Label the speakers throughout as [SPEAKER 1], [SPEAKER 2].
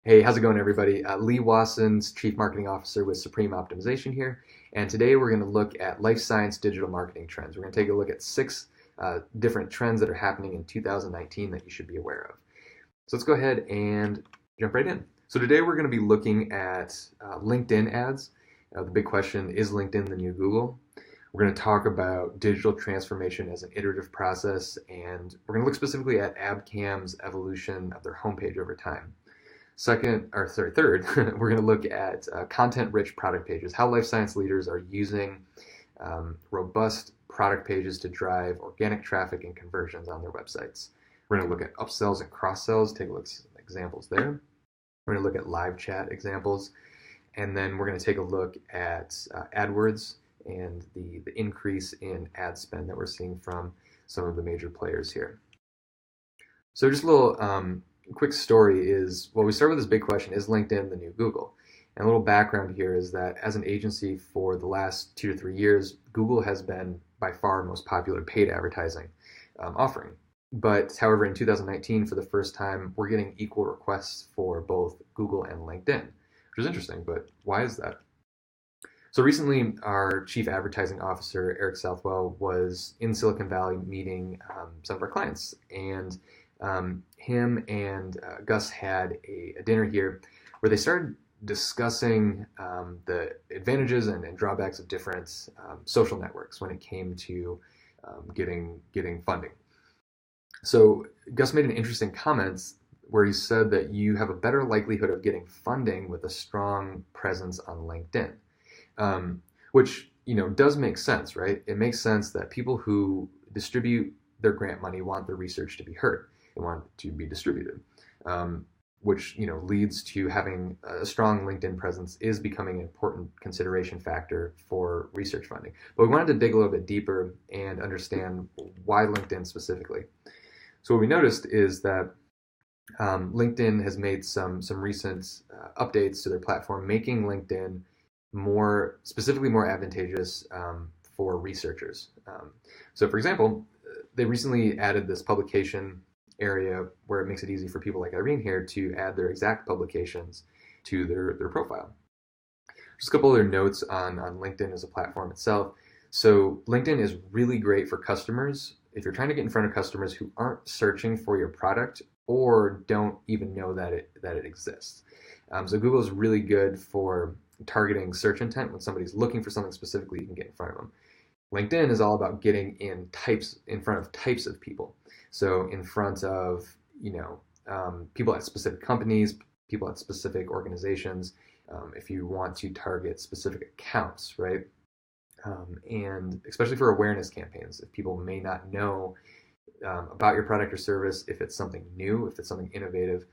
[SPEAKER 1] Hey, how's it going, everybody? Lee Wasson's Chief Marketing Officer with Supreme Optimization here. And today we're going to look at life science digital marketing trends. We're going to take a look at six different trends that are happening in 2019 that you should be aware of. So let's go ahead and jump right in. So today we're going to be looking at LinkedIn ads. The big question, is LinkedIn the new Google? We're going to talk about digital transformation as an iterative process, and we're going to look specifically at Abcam's evolution of their homepage over time. Third, we're going to look at content-rich product pages, how life science leaders are using robust product pages to drive organic traffic and conversions on their websites. We're going to look at upsells and cross-sells, take a look at some examples there. We're going to look at live chat examples, and then we're going to take a look at AdWords and the increase in ad spend that we're seeing from some of the major players here. So just a little quick story is, well, we start with this big question, is LinkedIn the new Google? And a little background here is that as an agency for the last 2 to 3 years, Google has been by far most popular paid advertising offering. But however, in 2019, for the first time, we're getting equal requests for both Google and LinkedIn, which is interesting, but why is that? So recently, our Chief Advertising Officer, Eric Southwell, was in Silicon Valley meeting some of our clients, and him and Gus had a dinner here where they started discussing the advantages and drawbacks of different social networks when it came to getting funding. So Gus made an interesting comment where he said that you have a better likelihood of getting funding with a strong presence on LinkedIn, which does make sense, right? It makes sense that people who distribute their grant money want their research to be heard. They want it to be distributed, which leads to having a strong LinkedIn presence is becoming an important consideration factor for research funding. But we wanted to dig a little bit deeper and understand why LinkedIn specifically. So what we noticed is that LinkedIn has made some recent updates to their platform, making LinkedIn specifically more advantageous for researchers. So for example, they recently added this publication area where it makes it easy for people like Irene here to add their exact publications to their profile. Just a couple other notes on LinkedIn as a platform itself. So LinkedIn is really great for customers if you're trying to get in front of customers who aren't searching for your product or don't even know that it exists. So Google is really good for targeting search intent. When somebody's looking for something specifically, you can get in front of them. LinkedIn is all about getting in front of types of people. So in front of people at specific companies, people at specific organizations, if you want to target specific accounts, right? And especially for awareness campaigns, if people may not know about your product or service, if it's something new, if it's something innovative,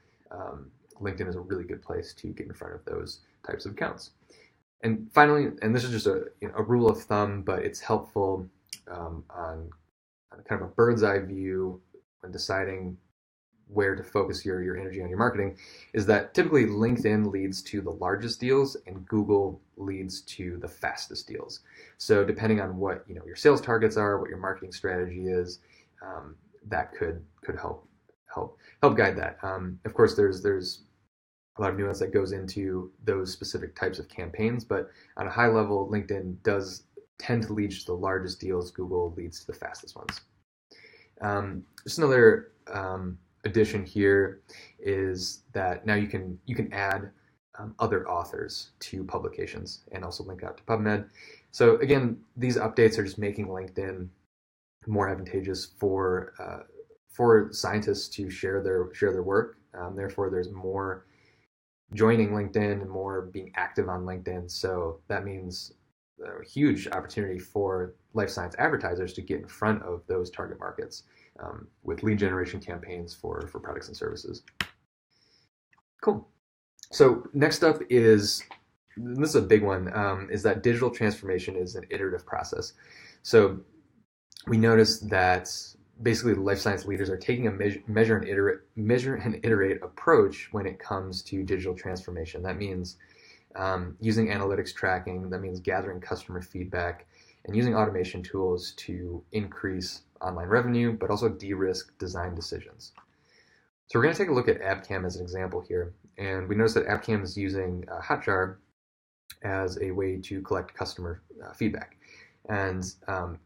[SPEAKER 1] LinkedIn is a really good place to get in front of those types of accounts. And finally, and this is just a rule of thumb, but it's helpful on kind of a bird's eye view when deciding where to focus your energy on your marketing, is that typically LinkedIn leads to the largest deals and Google leads to the fastest deals. So depending on what your sales targets are, what your marketing strategy is, that could help guide that. Of course, there's a lot of nuance that goes into those specific types of campaigns, but on a high level, LinkedIn does tend to lead to the largest deals. Google leads to the fastest ones. Just another addition here is that now you can add other authors to publications and also link out to PubMed. So again, these updates are just making LinkedIn more advantageous for scientists to share their work. Therefore, there's more joining LinkedIn and more being active on LinkedIn. So that means a huge opportunity for life science advertisers to get in front of those target markets with lead generation campaigns for products and services. Cool. So next up is, and this is a big one, is that digital transformation is an iterative process. So we noticed that basically the life science leaders are taking a measure and iterate approach when it comes to digital transformation. That means using analytics tracking, that means gathering customer feedback, and using automation tools to increase online revenue, but also de-risk design decisions. So we're going to take a look at Abcam as an example here. and we noticed that AppCam is using Hotjar as a way to collect customer feedback. And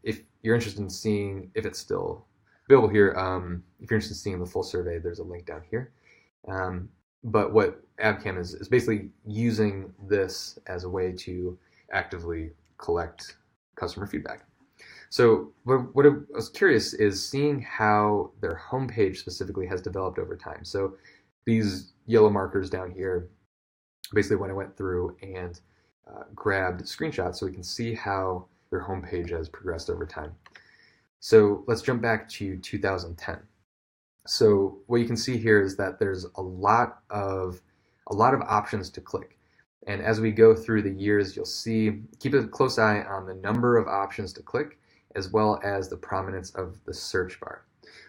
[SPEAKER 1] if you're interested in seeing if it's still available here, if you're interested in seeing the full survey, there's a link down here. But what AppCam is basically using this as a way to actively collect customer feedback. So what I was curious is seeing how their homepage specifically has developed over time. So these yellow markers down here, basically when I went through and grabbed screenshots so we can see how their homepage has progressed over time. So let's jump back to 2010. So what you can see here is that there's a lot of options to click. And as we go through the years, you'll see, keep a close eye on the number of options to click, as well as the prominence of the search bar.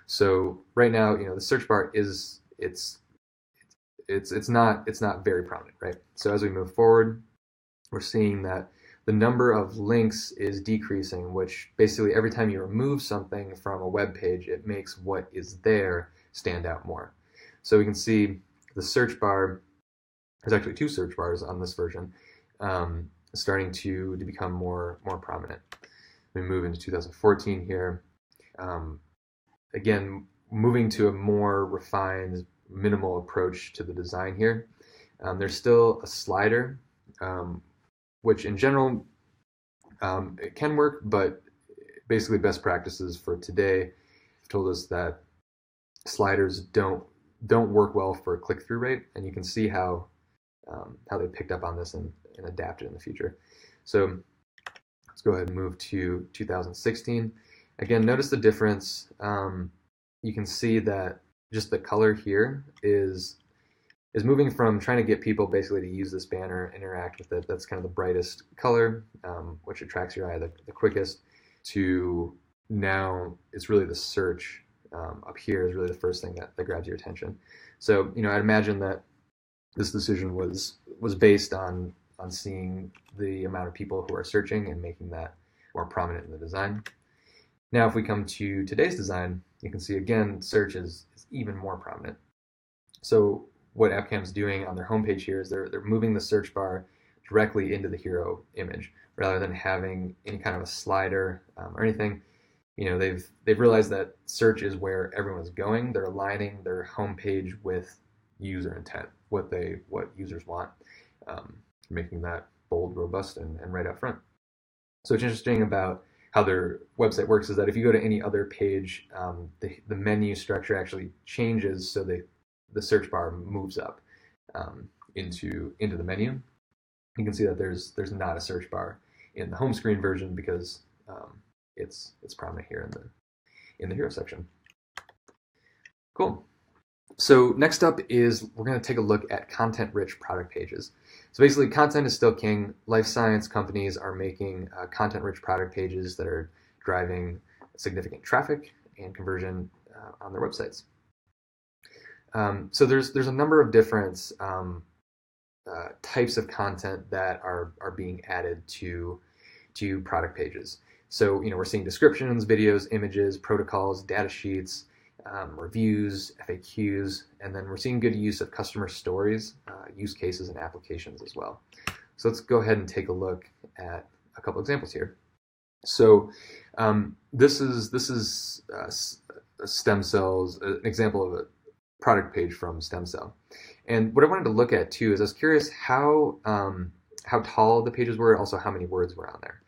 [SPEAKER 1] So right now, the search bar is it's not very prominent, right? So as we move forward, we're seeing that the number of links is decreasing, which basically every time you remove something from a web page, it makes what is there stand out more. So we can see the search bar, there's actually two search bars on this version, starting to become more prominent. We move into 2014 here. Again, moving to a more refined, minimal approach to the design here. There's still a slider, which in general it can work, but basically best practices for today have told us that sliders don't work well for click-through rate, and you can see how they picked up on this and adapted in the future. So let's go ahead and move to 2016. Again, notice the difference. You can see that just the color here is moving from trying to get people basically to use this banner, interact with it, that's kind of the brightest color, which attracts your eye the quickest, to now it's really the search up here is really the first thing that grabs your attention. So, I'd imagine that this decision was based on seeing the amount of people who are searching and making that more prominent in the design. Now, if we come to today's design, you can see again, search is even more prominent. So what AppCam's doing on their homepage here is they're moving the search bar directly into the hero image rather than having any kind of a slider or anything. They've realized that search is where everyone's going. They're aligning their homepage with user intent, what users want, making that bold, robust, and right up front. So what's interesting about how their website works is that if you go to any other page, the menu structure actually changes so the search bar moves up into the menu. You can see that there's not a search bar in the home screen version because it's prominent here in the hero section. Cool. So next up is we're going to take a look at content-rich product pages. So basically, content is still king. Life science companies are making content-rich product pages that are driving significant traffic and conversion on their websites. So there's a number of different types of content that are being added to product pages. So we're seeing descriptions, videos, images, protocols, data sheets, reviews, FAQs, and then we're seeing good use of customer stories, use cases, and applications as well. So let's go ahead and take a look at a couple examples here. So this is Stem Cells, an example of a product page from Stem Cell. And what I wanted to look at too is I was curious how tall the pages were, also how many words were on there.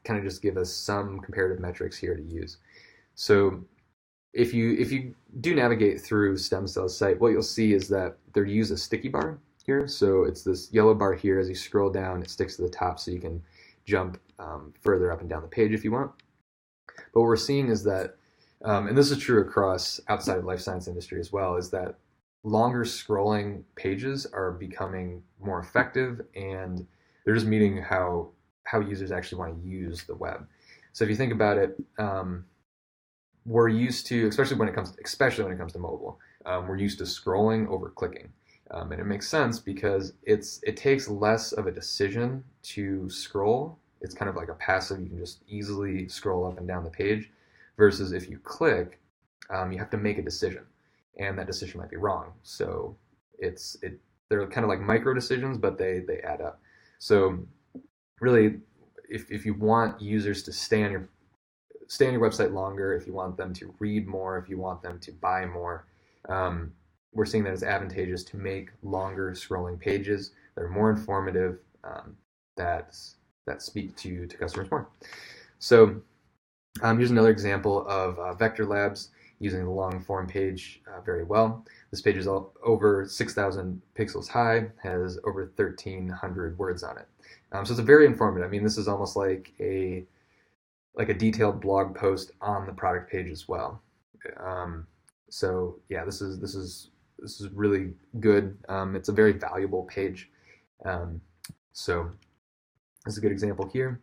[SPEAKER 1] Kind of just give us some comparative metrics here to use. So if you do navigate through Stem Cell's site, what you'll see is that they use a sticky bar here. So it's this yellow bar here. As you scroll down, it sticks to the top so you can jump further up and down the page if you want. But what we're seeing is that, and this is true across outside of life science industry as well, is that longer scrolling pages are becoming more effective, and they're just meeting how users actually want to use the web. So if you think about it, we're used to, especially when it comes to mobile, we're used to scrolling over clicking, and it makes sense because it takes less of a decision to scroll. It's kind of like a passive. You can just easily scroll up and down the page, versus if you click, you have to make a decision, and that decision might be wrong. So they're kind of like micro decisions, but they add up. So really, if you want users to stay on your website longer, if you want them to read more, if you want them to buy more, we're seeing that it's advantageous to make longer scrolling pages that are more informative, that speak to customers more. So here's another example of Vector Labs using the long form page very well. This page is over 6,000 pixels high, has over 1,300 words on it. So it's a very informative. I mean, this is almost like a detailed blog post on the product page as well. So yeah, this is really good. It's a very valuable page. So this is a good example here.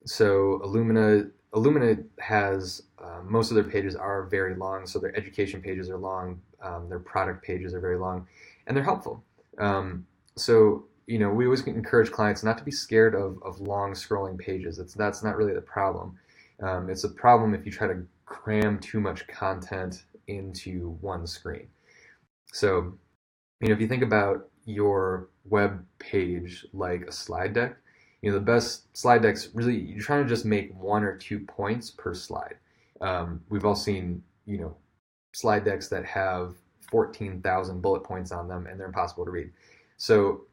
[SPEAKER 1] So Illumina has most of their pages are very long. So their education pages are long, their product pages are very long, and they're helpful. So we always encourage clients not to be scared of long scrolling pages. That's not really the problem. It's a problem if you try to cram too much content into one screen. So if you think about your web page like a slide deck, the best slide decks, really, you're trying to just make 1 or 2 points per slide. We've all seen, slide decks that have 14,000 bullet points on them, and they're impossible to read. So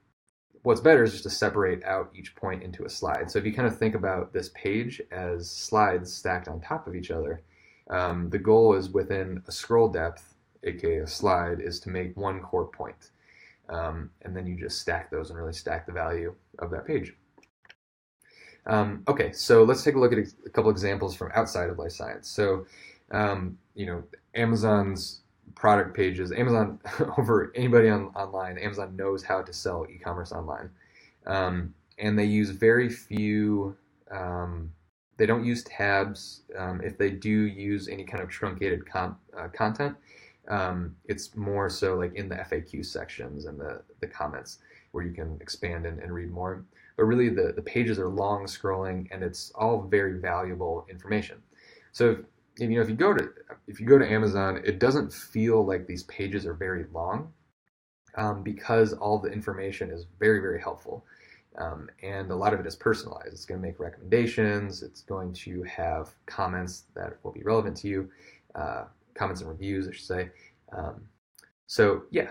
[SPEAKER 1] what's better is just to separate out each point into a slide. So if you kind of think about this page as slides stacked on top of each other, the goal is within a scroll depth, aka a slide, is to make 1 core point. And then you just stack those and really stack the value of that page. Okay, so let's take a look at a couple examples from outside of life science. So, Amazon's product pages, Amazon, over anybody online, Amazon knows how to sell e-commerce online. And they use very few, they don't use tabs. If they do use any kind of truncated content, it's more so like in the FAQ sections and the comments where you can expand and read more. But really the pages are long scrolling, and it's all very valuable information. So if you go to Amazon, it doesn't feel like these pages are very long, because all the information is very, very helpful. And a lot of it is personalized. It's going to make recommendations. It's going to have comments that will be relevant to you, comments and reviews, I should say. So yeah,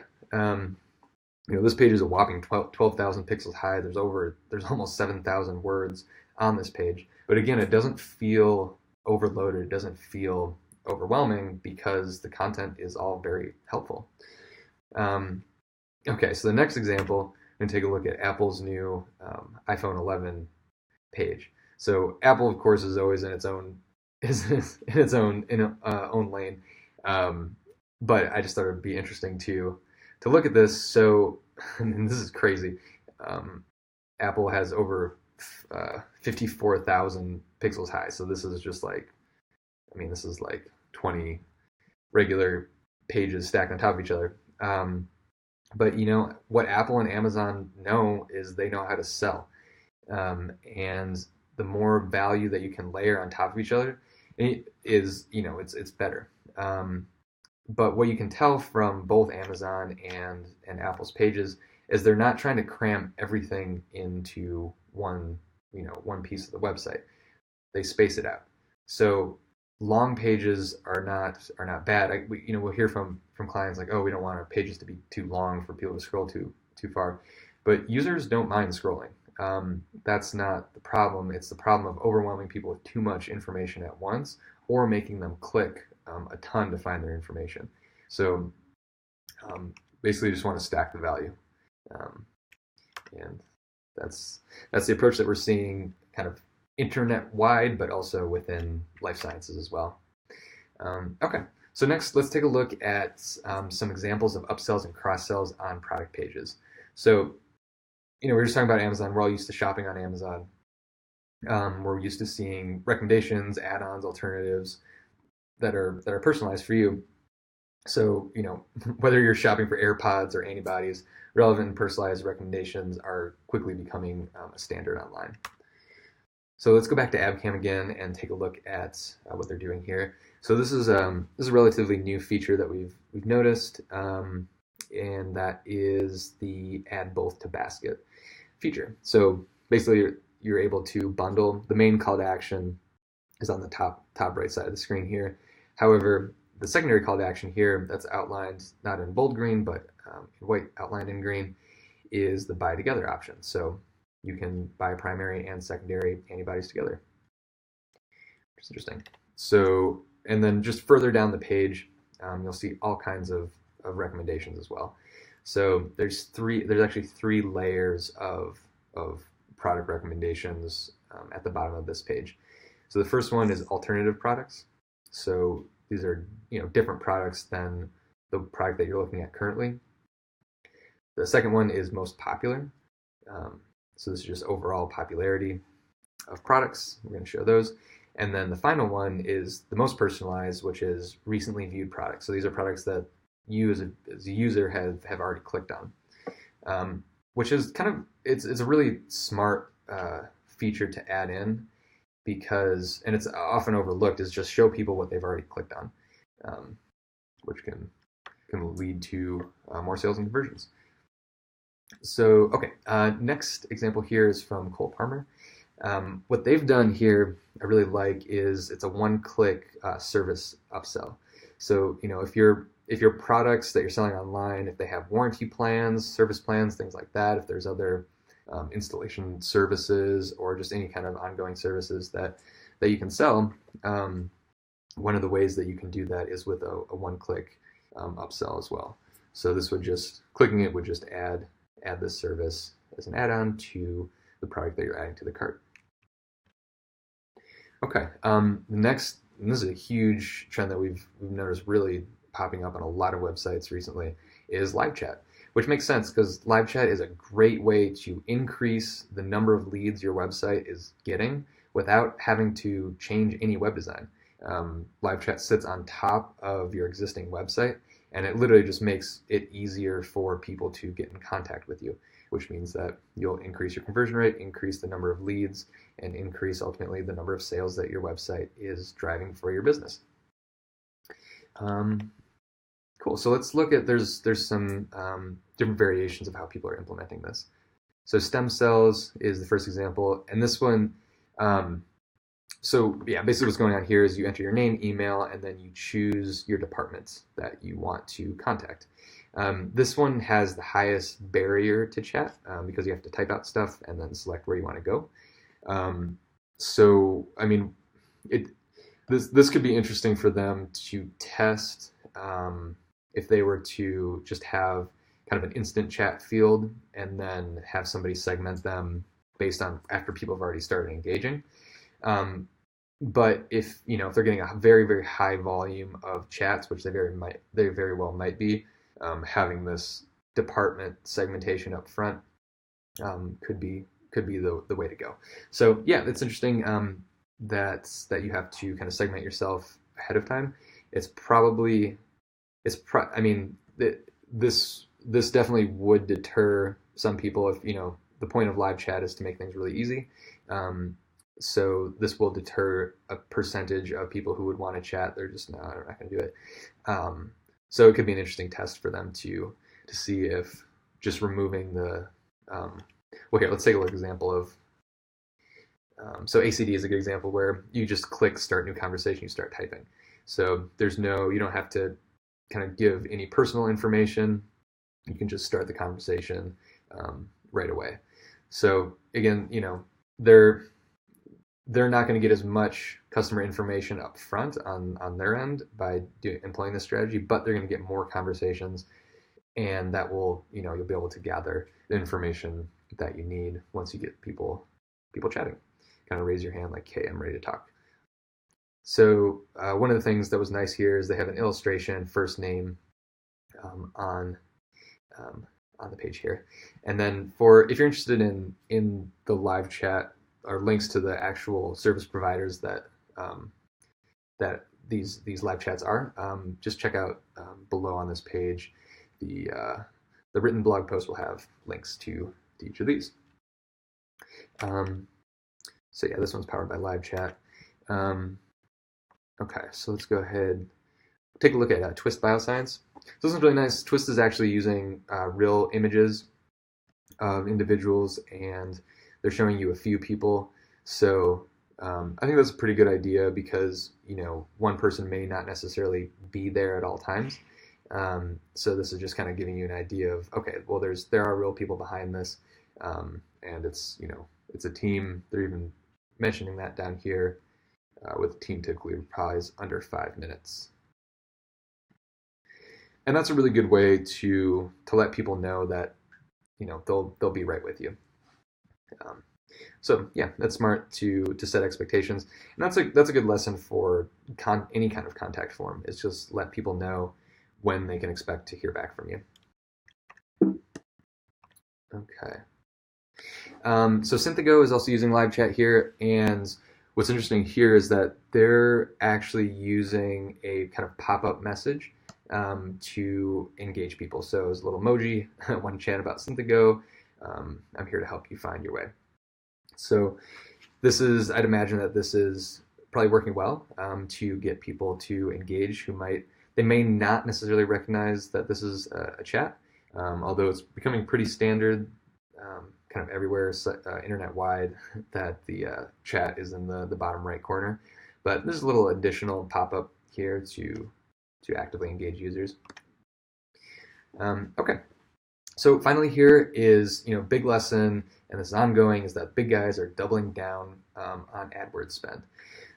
[SPEAKER 1] this page is a whopping 12,000 pixels high. There's almost 7,000 words on this page. But again, it doesn't feel overloaded. It doesn't feel overwhelming because the content is all very helpful. Okay, so the next example, I'm going to take a look at Apple's new iPhone 11 page. So Apple, of course, is always in its own own lane. But I just thought it'd be interesting to look at this. So, and this is crazy. Apple has over 54,000 pixels high. So this is just like, this is like 20 regular pages stacked on top of each other. But what Apple and Amazon know is they know how to sell. And the more value that you can layer on top of each other is, it's better. But what you can tell from both Amazon and Apple's pages is they're not trying to cram everything into one piece of the website. They space it out. So long pages are not bad. We'll hear from clients like, oh, we don't want our pages to be too long for people to scroll too far. But users don't mind scrolling. That's not the problem. It's the problem of overwhelming people with too much information at once, or making them click a ton to find their information. So basically, you just want to stack the value, and that's the approach that we're seeing kind of internet-wide, but also within life sciences as well. Okay, so next, let's take a look at some examples of upsells and cross-sells on product pages. So, we're just talking about Amazon. We're all used to shopping on Amazon. We're used to seeing recommendations, add-ons, alternatives that are personalized for you. So, whether you're shopping for AirPods or antibodies, relevant and personalized recommendations are quickly becoming a standard online. So let's go back to AbCam again and take a look at what they're doing here. So this is a relatively new feature that we've noticed, and that is the add both to basket feature. So basically, you're able to bundle. The main call to action is on the top right side of the screen here. However, the secondary call to action here, that's outlined not in bold green but in white, outlined in green, is the buy together option. So you can buy primary and secondary antibodies together, which is interesting. So, and then just further down the page, you'll see all kinds of recommendations as well. So there's actually three layers of product recommendations at the bottom of this page. So the first one is alternative products. So these are different products than the product that you're looking at currently. The second one is most popular. So this is just overall popularity of products. We're going to show those. And then the final one is the most personalized, which is recently viewed products. So these are products that you as a user have already clicked on, which is it's a really smart feature to add in, because, and it's often overlooked, is just show people what they've already clicked on, which can lead to more sales and conversions. So, okay, next example here is from Cole Parmer. What they've done here, I really like, is it's a one-click service upsell. So, if your products that you're selling online, if they have warranty plans, service plans, things like that, if there's other installation services or just any kind of ongoing services that you can sell, one of the ways that you can do that is with a one-click upsell as well. So this would clicking it would just add this service as an add-on to the product that you're adding to the cart. Okay, next, and this is a huge trend that we've noticed really popping up on a lot of websites recently, is live chat, which makes sense because live chat is a great way to increase the number of leads your website is getting without having to change any web design. Live chat sits on top of your existing website, and it literally just makes it easier for people to get in contact with you, which means that you'll increase your conversion rate, increase the number of leads, and increase ultimately the number of sales that your website is driving for your business. Cool. So let's look at, there's some different variations of how people are implementing this. So stem cells is the first example, and this one, so yeah, basically what's going on here is you enter your name, email, and then you choose your departments that you want to contact. This one has the highest barrier to chat because you have to type out stuff and then select where you want to go. So I mean, this could be interesting for them to test if they were to just have kind of an instant chat field and then have somebody segment them based on after people have already started engaging. But if they're getting a very, very high volume of chats, which they very well might be, having this department segmentation up front could be the way to go. So yeah, it's interesting that you have to kind of segment yourself ahead of time. I mean, this definitely would deter some people if the point of live chat is to make things really easy. So this will deter a percentage of people who would want to chat. They're just not going to do it. So it could be an interesting test for them to see if just removing the well, here, let's take a look example of so ACD is a good example where you just click start new conversation, you start typing. So you don't have to kind of give any personal information. You can just start the conversation right away. So again, they're not going to get as much customer information up front on their end by employing this strategy, but they're going to get more conversations, and that will, you'll be able to gather the information that you need once you get people chatting. Kind of raise your hand like, hey, I'm ready to talk. So one of the things that was nice here is they have an illustration, first name on the page here. And then if you're interested in the live chat, or links to the actual service providers that these live chats are, just check out below on this page. The written blog post will have links to each of these. So yeah, this one's powered by live chat. Okay, so let's go ahead, take a look at Twist Bioscience. So this is really nice. Twist is actually using real images of individuals, and they're showing you a few people. So I think that's a pretty good idea because one person may not necessarily be there at all times. So this is just kind of giving you an idea of, okay, well, there are real people behind this, and it's a team. They're even mentioning that down here, with a team typically replies under 5 minutes. And that's a really good way to let people know that they'll be right with you. So yeah, that's smart to set expectations, and that's a good lesson for any kind of contact form. Is just let people know when they can expect to hear back from you. Okay. So Synthago is also using live chat here, and what's interesting here is that they're actually using a kind of pop-up message to engage people. So as a little emoji, I want to chat about Synthago. I'm here to help you find your way. So I'd imagine that this is probably working well to get people to engage they may not necessarily recognize that this is a chat, although it's becoming pretty standard kind of everywhere internet-wide that the chat is in the bottom right corner. But there's a little additional pop-up here to actively engage users. Okay. So finally here is, big lesson, and this is ongoing, is that big guys are doubling down on AdWords spend.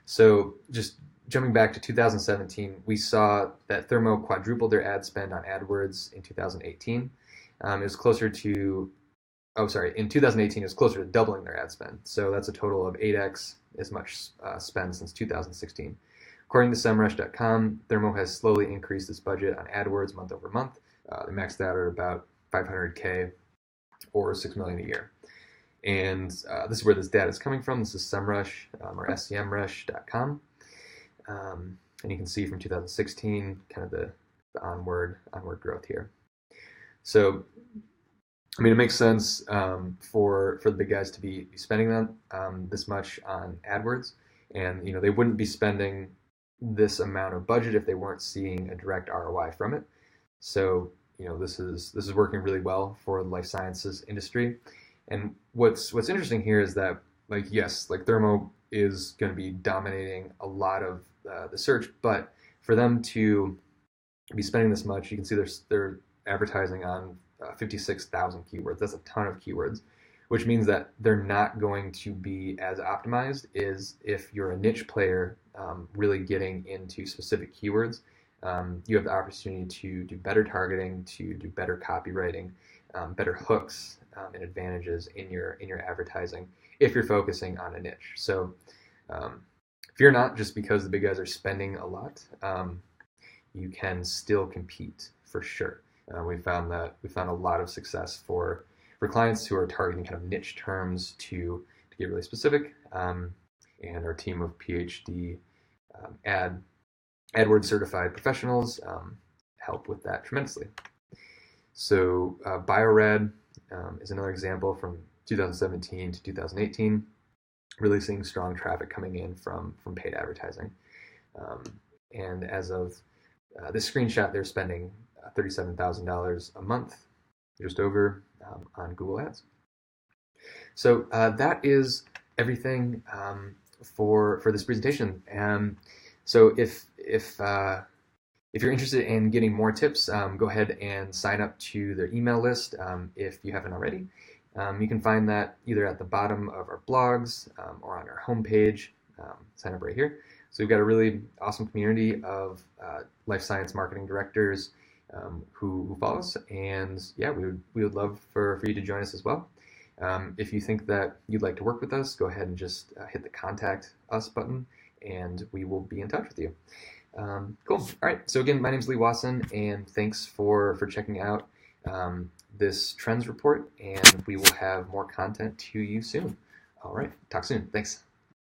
[SPEAKER 1] So just jumping back to 2017, we saw that Thermo quadrupled their ad spend on AdWords in 2018. It was closer to, in 2018, it was closer to doubling their ad spend. So that's a total of 8x as much spend since 2016. According to SEMrush.com, Thermo has slowly increased its budget on AdWords month over month. They maxed out at about $500K or $6 million a year. And this is where this data is coming from. This is SEMrush or SEMrush.com. And you can see from 2016 kind of the onward growth here. So, it makes sense for the big guys to be spending that this much on AdWords, and they wouldn't be spending this amount of budget if they weren't seeing a direct ROI from it. So this is working really well for the life sciences industry. And what's interesting here is that Thermo is going to be dominating a lot of the search, but for them to be spending this much, you can see they're advertising on 56,000 keywords. That's a ton of keywords, which means that they're not going to be as optimized as if you're a niche player really getting into specific keywords. You have the opportunity to do better targeting, to do better copywriting, better hooks and advantages in your advertising if you're focusing on a niche. So fear not, just because the big guys are spending a lot, you can still compete for sure. We found a lot of success for clients who are targeting kind of niche terms to get really specific, and our team of PhD AdWords certified professionals help with that tremendously. So Bio-Rad is another example from 2017 to 2018, really seeing strong traffic coming in from paid advertising. And as of this screenshot, they're spending $37,000 a month, just over, on Google Ads. So that is everything for this presentation. So if you're interested in getting more tips, go ahead and sign up to their email list if you haven't already. You can find that either at the bottom of our blogs or on our homepage. Sign up right here. So we've got a really awesome community of life science marketing directors who follow us, and yeah, we would love for you to join us as well. If you think that you'd like to work with us, go ahead and just hit the Contact Us button, and we will be in touch with you. Cool. All right. So again, my name is Lee Wasson, and thanks for checking out this trends report, and we will have more content to you soon. All right. Talk soon. Thanks.